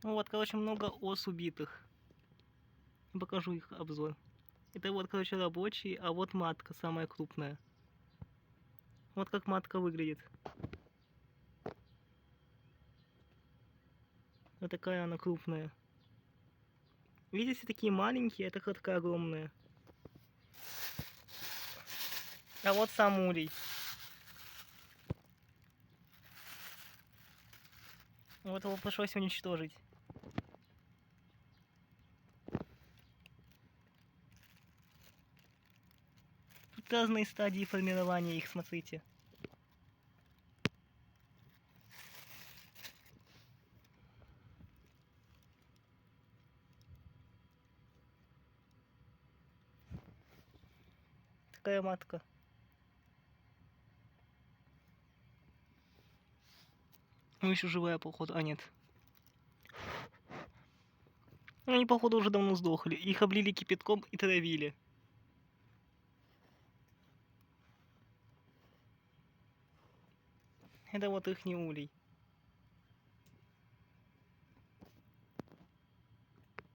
Вот, короче, много ос убитых. Покажу их обзор. Это вот, короче, рабочие, а вот матка самая крупная. Вот как матка выглядит. Вот такая она крупная. Видите, такие маленькие, это такая огромная. А вот сам улей. Вот его пришлось уничтожить. Тут разные стадии формирования их, смотрите. Такая матка. Ну еще живая, походу. А, нет. Они, походу, уже давно сдохли. Их облили кипятком и травили. Это вот их не улей.